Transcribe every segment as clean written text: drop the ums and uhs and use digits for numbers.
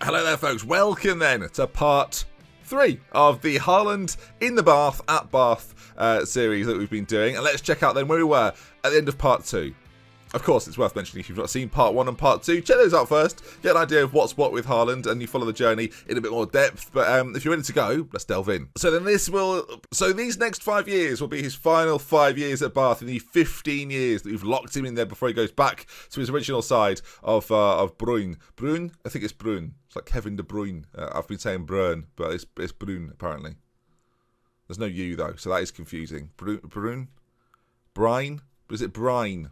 Hello there, folks. Welcome then to part 3 of the Haaland in the Bath at Bath series that we've been doing. And let's check out then where we were at the end of part 2. Of course, it's worth mentioning if you've not seen part 1 and part 2, check those out first, get an idea of what's what with Haaland, and you follow the journey in a bit more depth. But if you're ready to go, let's delve in. So then these next 5 years will be his final 5 years at Bath in the 15 years that we've locked him in there before he goes back to his original side of Bruin. Bruin? I think it's Bruin. It's like Kevin De Bruyne. I've been saying Bruin, but it's Bruin apparently. There's no U though, so that is confusing. Bruin? Brine? Is it Brine?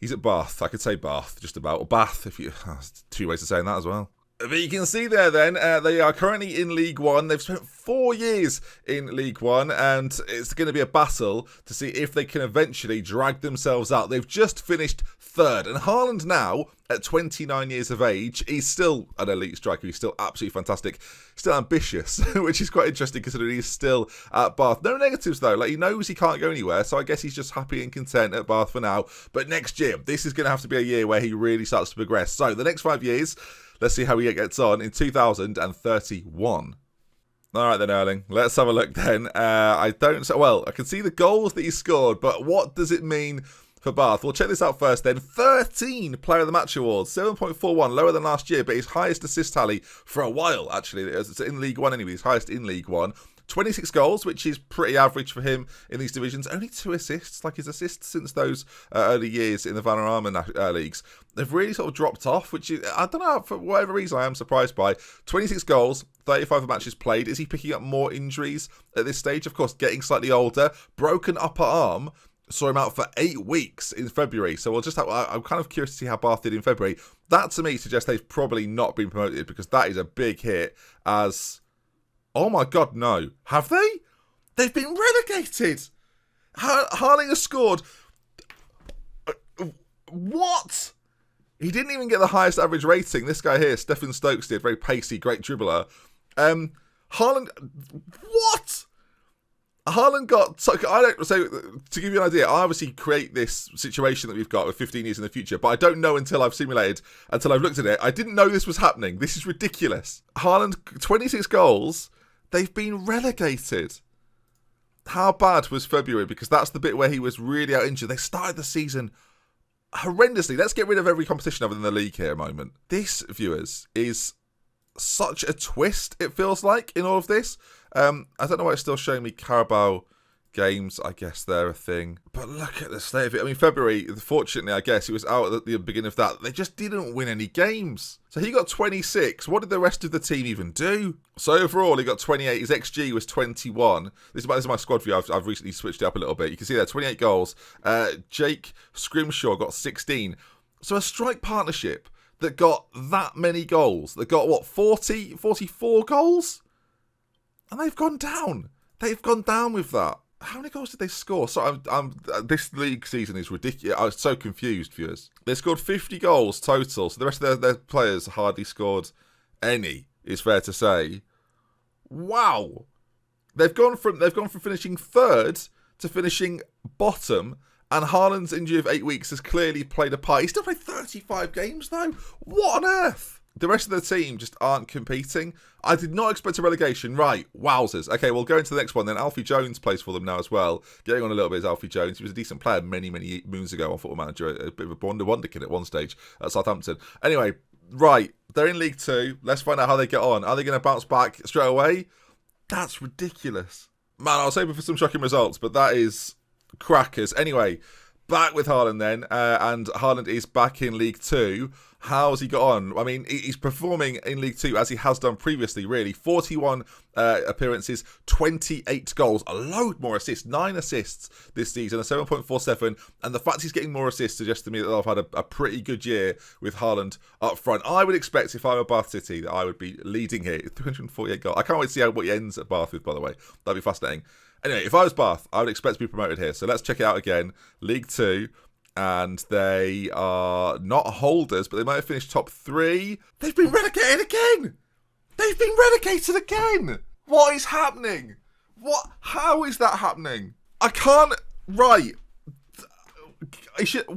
He's at Bath. I could say Bath, just about. Or Bath, if you... There's 2 ways of saying that as well. But you can see there then, they are currently in League One. They've spent 4 years in League One, and it's going to be a battle to see if they can eventually drag themselves out. They've just finished 3rd, and Haaland now, at 29 years of age, he's still an elite striker. He's still absolutely fantastic, still ambitious, which is quite interesting considering he's still at Bath. No negatives though, like he knows he can't go anywhere, so I guess he's just happy and content at Bath for now. But next year, this is going to have to be a year where he really starts to progress. So the next 5 years... Let's see how he gets on in 2031. All right then, Erling. Let's have a look then. I can see the goals that he scored, but what does it mean for Bath? We'll check this out first then. 13 Player of the Match awards, 7.41, lower than last year, but his highest assist tally for a while, actually. It's in League One anyway, his highest in League One. 26 goals, which is pretty average for him in these divisions. Only 2 assists, like his assists since those early years in the Vanarama leagues. They've really sort of dropped off, which is, I don't know, for whatever reason I am surprised by. 26 goals, 35 matches played. Is he picking up more injuries at this stage? Of course, getting slightly older. Broken upper arm. Saw him out for 8 weeks in February. So I'm kind of curious to see how Bath did in February. That to me suggests they've probably not been promoted because that is a big hit as... Oh my God, no. Have they? They've been relegated. Haaland has scored... What? He didn't even get the highest average rating. This guy here, Stephen Stokes, did. Very pacey, great dribbler. Haaland... What? Haaland got... So to give you an idea, I obviously create this situation that we've got with 15 years in the future, but I don't know until I've until I've looked at it. I didn't know this was happening. This is ridiculous. Haaland, 26 goals... They've been relegated. How bad was February? Because that's the bit where he was really out injured. They started the season horrendously. Let's get rid of every competition other than the league here a moment. This, viewers, is such a twist, it feels like, in all of this. I don't know why it's still showing me Carabao games. I guess they're a thing. But look at the state of it. I mean, February, fortunately, I guess, it was out at the beginning of that. They just didn't win any games. So he got 26. What did the rest of the team even do? So overall, he got 28. His XG was 21. This is my squad view. I've recently switched it up a little bit. You can see there, 28 goals. Jake Scrimshaw got 16. So a strike partnership that got that many goals, that got, what, 44 goals? And they've gone down. They've gone down with that. How many goals did they score? So this league season is ridiculous. I was so confused, viewers. They scored 50 goals total. So the rest of their players hardly scored any, is fair to say. Wow. They've gone from finishing 3rd to finishing bottom. And Haaland's injury of 8 weeks has clearly played a part. He still played 35 games though. What on earth? The rest of the team just aren't competing. I did not expect a relegation. Right, wowzers. Okay, we'll go into the next one then. Alfie Jones plays for them now as well. Getting on a little bit is Alfie Jones. He was a decent player many moons ago on Football Manager. A bit of a wonder kid at one stage at Southampton. Anyway, right, they're in League 2. Let's find out how they get on. Are they going to bounce back straight away? That's ridiculous. Man, I was hoping for some shocking results, but that is crackers. Anyway, back with Haaland then. And Haaland is back in League 2. How's he got on? I mean, he's performing in League 2 as he has done previously, really. 41 appearances, 28 goals, a load more assists, 9 assists this season, a 7.47. And the fact he's getting more assists suggests to me that they've had a pretty good year with Haaland up front. I would expect, if I were Bath City, that I would be leading here. 348 goals. I can't wait to see what he ends at Bath with, by the way. That'd be fascinating. Anyway, if I was Bath, I would expect to be promoted here. So let's check it out again. League 2. And they are not holders, but they might have finished top 3. They've been relegated again! They've been relegated again! What is happening? How is that happening? I can't... Right.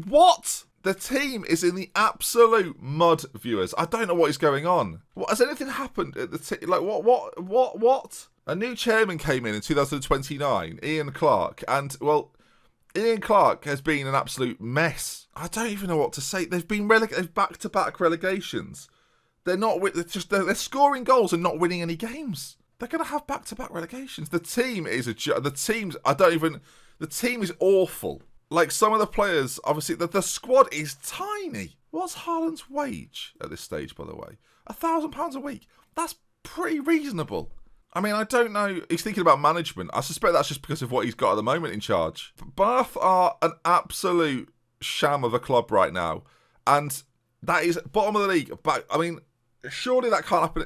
What? The team is in the absolute mud, viewers. I don't know what is going on. What, has anything happened at the team? Like, what? A new chairman came in 2029, Ian Clark, and, well, Ian Clark has been an absolute mess. I don't even know what to say. They've been they've back-to-back relegations. They're scoring goals and not winning any games. They're going to have back-to-back relegations. The team is the team is awful. Like, some of the players, obviously, the squad is tiny. What's Haaland's wage at this stage, by the way? £1,000 a week. That's pretty reasonable. I mean, I don't know. He's thinking about management. I suspect that's just because of what he's got at the moment in charge. Bath are an absolute sham of a club right now. And that is bottom of the league. But, I mean, surely that can't happen.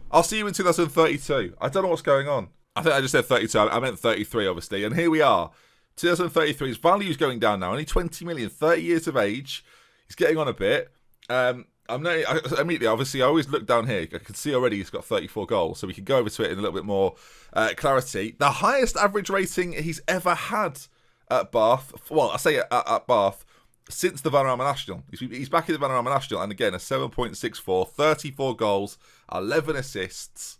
I'll see you in 2032. I don't know what's going on. I think I just said 32. I meant 33, obviously. And here we are. 2033, his value's going down now. Only 20 million, 30 years of age. He's getting on a bit. Immediately, obviously, I always look down here. I can see already he's got 34 goals, so we can go over to it in a little bit more clarity. The highest average rating he's ever had at Bath, well, I say at Bath, since the Vanarama National. He's back in the Vanarama National, and again, a 7.64, 34 goals, 11 assists.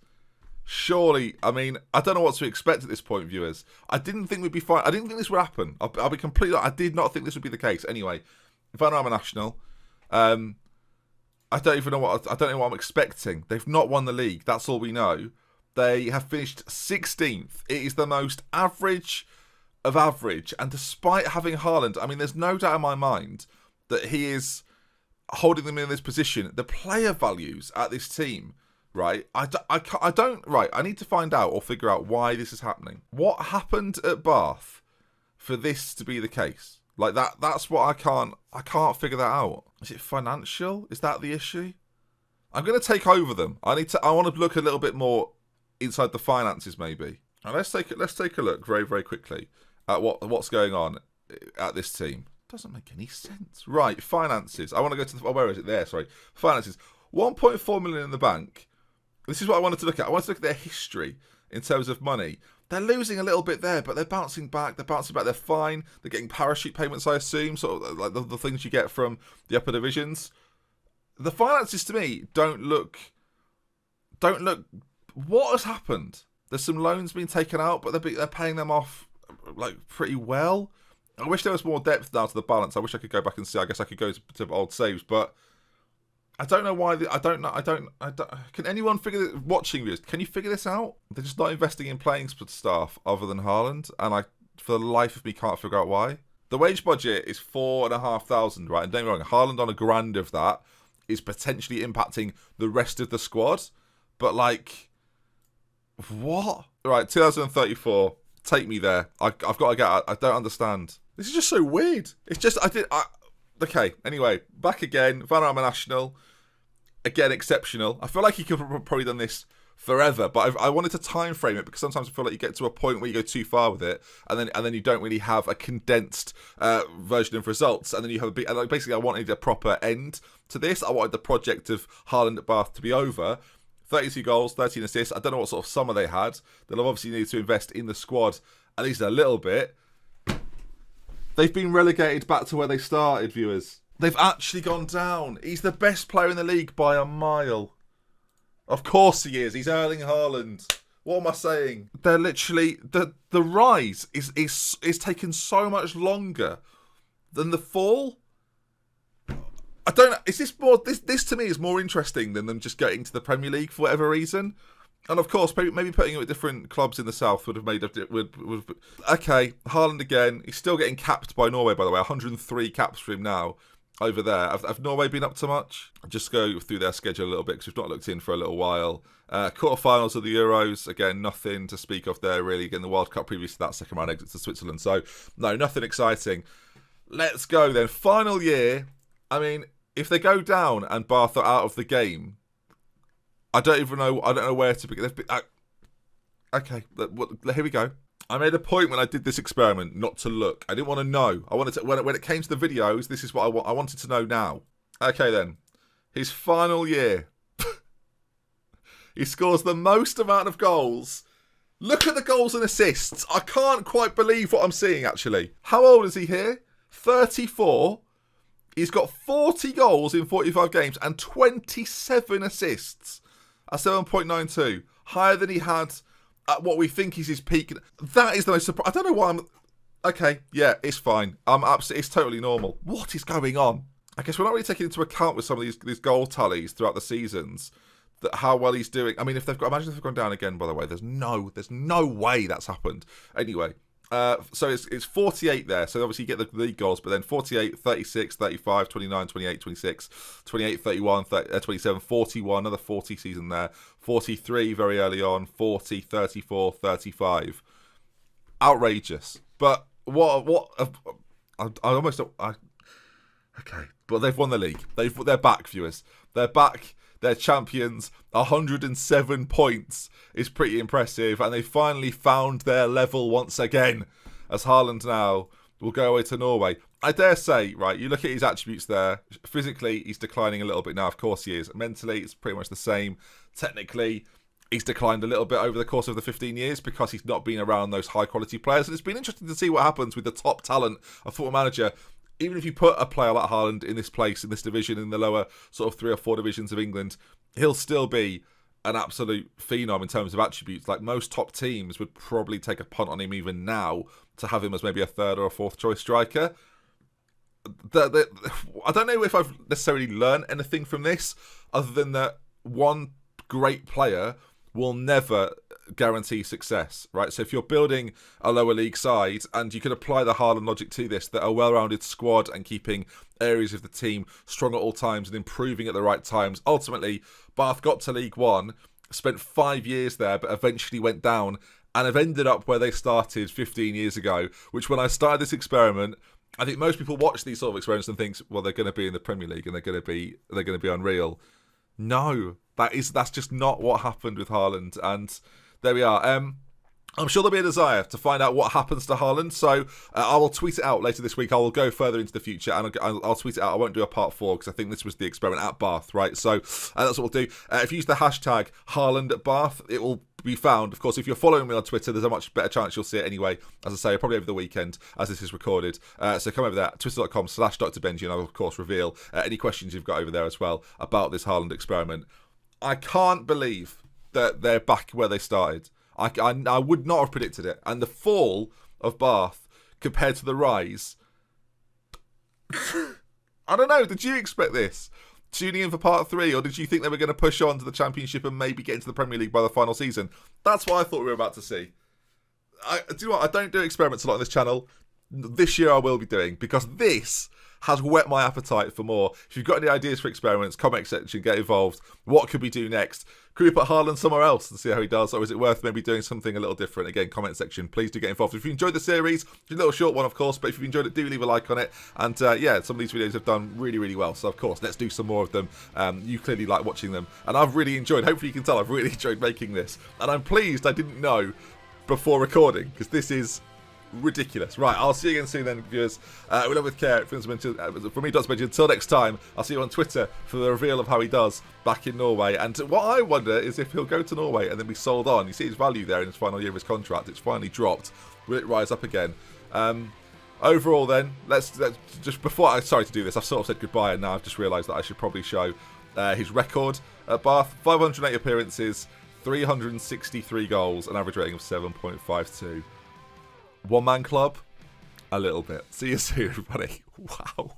Surely, I mean, I don't know what to expect at this point, viewers. I didn't think we'd be fine. I didn't think this would happen. I'll be completely... I did not think this would be the case. Anyway, Vanarama National. I don't even know what I'm expecting. They've not won the league. That's all we know. They have finished 16th. It is the most average of average. And despite having Haaland, I mean, there's no doubt in my mind that he is holding them in this position. The player values at this team... Right, I don't. Right, I need to find out or figure out why this is happening. What happened at Bath for this to be the case? Like that's what I can't figure that out. Is it financial? Is that the issue? I'm going to take over them. I want to look a little bit more inside the finances, maybe. And let's take a look very, very quickly at what's going on at this team. Doesn't make any sense. Right, finances. I want to go to where is it? There, sorry. Finances. 1.4 million in the bank. This is what I wanted to look at. I wanted to look at their history in terms of money. They're losing a little bit there, but they're bouncing back. They're fine. They're getting parachute payments, I assume, sort of like the things you get from the upper divisions. The finances, to me, don't look... What has happened? There's some loans being taken out, but they're paying them off like pretty well. I wish there was more depth now to the balance. I wish I could go back and see. I guess I could go to old saves, but... I don't know why. I don't. Can anyone figure this? Watching this? Can you figure this out? They're just not investing in playing staff other than Haaland, and I, for the life of me, can't figure out why. The wage budget is 4,500, right? And don't get me wrong, Haaland on £1,000 of that is potentially impacting the rest of the squad. But like, what? Right, 2034. Take me there. I've got to get. I don't understand. This is just so weird. It's just okay. Anyway, back again. Vanarama National. Again, exceptional. I feel like he could have probably done this forever, but I wanted to time frame it because sometimes I feel like you get to a point where you go too far with it, and then you don't really have a condensed version of results, and then you have a big. Like, basically, I wanted a proper end to this. I wanted the project of Haaland at Bath to be over. 32 goals, 13 assists. I don't know what sort of summer they had. They'll obviously need to invest in the squad at least a little bit. They've been relegated back to where they started, viewers. They've actually gone down. He's the best player in the league by a mile. Of course he is. He's Erling Haaland. What am I saying? They're literally... The rise is taking so much longer than the fall. I don't know. Is this more... This to me is more interesting than them just getting to the Premier League for whatever reason. And of course, maybe putting it with different clubs in the south would have made okay, Haaland again. He's still getting capped by Norway, by the way. 103 caps for him now over there. Have Norway been up to much? I'll just go through their schedule a little bit because we've not looked in for a little while. Quarterfinals of the Euros. Again, nothing to speak of there, really. Again, the World Cup previous to that, second round exit to Switzerland. So, no, nothing exciting. Let's go then. Final year. I mean, if they go down and Bath are out of the game, I don't know where to begin. Okay, here we go. I made a point when I did this experiment not to look. I didn't want to know. I wanted to, when it came to the videos, this is what I wanted to know now. Okay then. His final year. He scores the most amount of goals. Look at the goals and assists. I can't quite believe what I'm seeing, actually. How old is he here? 34. He's got 40 goals in 45 games and 27 assists at 7.92. Higher than he had at what we think is his peak. That is the most surprising. I don't know why I'm... Okay, yeah, it's fine. It's totally normal. What is going on? I guess we're not really taking into account with some of these goal tallies throughout the seasons that how well he's doing. I mean, imagine if they've gone down again. By the way, there's no way that's happened. Anyway, so it's 48 there. So obviously you get the league goals, but then 48, 36, 35, 29, 28, 26, 28, 31, 27, 41. Another 40 season there. 43 very early on. 40, 34, 35. Outrageous. But okay, but they've won the league. They're back, viewers. They're back. They're champions. 107 points is pretty impressive, and they finally found their level once again. As Haaland now will go away to Norway. I dare say, right? You look at his attributes there. Physically, he's declining a little bit now. Of course, he is. Mentally, it's pretty much the same. Technically, he's declined a little bit over the course of the 15 years because he's not been around those high-quality players. And it's been interesting to see what happens with the top talent of Football Manager. Even if you put a player like Haaland in this place, in this division, in the lower sort of 3 or 4 divisions of England, he'll still be an absolute phenom in terms of attributes. Like most top teams would probably take a punt on him even now to have him as maybe a 3rd or a 4th choice striker. I don't know if I've necessarily learned anything from this other than that one great player will never guarantee success, right? So if you're building a lower league side, and you can apply the Haaland logic to this, that a well-rounded squad and keeping areas of the team strong at all times and improving at the right times. Ultimately, Bath got to League One, spent 5 years there, but eventually went down and have ended up where they started 15 years ago, which when I started this experiment, I think most people watch these sort of experiments and think, well, they're going to be in the Premier League and they're going to be unreal. No, that's just not what happened with Haaland, and there we are. I'm sure there'll be a desire to find out what happens to Haaland, so I will tweet it out later this week. I will go further into the future, and I'll tweet it out. I won't do a part 4, because I think this was the experiment at Bath, right? So that's what we'll do. If you use the hashtag Haaland at Bath, it will be found. Of course, if you're following me on Twitter, there's a much better chance you'll see it anyway. As I say, probably over the weekend, as this is recorded. So come over there, twitter.com/DoctorBenjy, and I'll, of course, reveal any questions you've got over there as well about this Haaland experiment. I can't believe that they're back where they started. I would not have predicted it. And the fall of Bath compared to the rise, I don't know. Did you expect this? Tuning in for part 3, or did you think they were going to push on to the Championship and maybe get into the Premier League by the final season? That's what I thought we were about to see. Do you know what? I don't do experiments a lot on this channel. This year I will be doing, because this has whet my appetite for more. If you've got any ideas for experiments, comment section, get involved. What could we do next? Could we put Haaland somewhere else and see how he does? Or is it worth maybe doing something a little different? Again, comment section. Please do get involved. If you enjoyed the series, it's a little short one, of course, but if you've enjoyed it, do leave a like on it. And yeah, some of these videos have done really, really well. So, of course, let's do some more of them. You clearly like watching them. And I've really enjoyed, hopefully you can tell, I've really enjoyed making this. And I'm pleased I didn't know before recording, because this is ridiculous. Right, I'll see you again soon then, viewers. We love with care. From me, DoctorBenjy. Until next time, I'll see you on Twitter for the reveal of how he does back in Norway. And what I wonder is if he'll go to Norway and then be sold on. You see his value there in his final year of his contract. It's finally dropped. Will it rise up again? Overall then, let's just, before I, sorry to do this, I've sort of said goodbye, and now I've just realised that I should probably show his record at Bath. 508 appearances, 363 goals, an average rating of 7.52. One man club? A little bit. See you soon, everybody. Wow.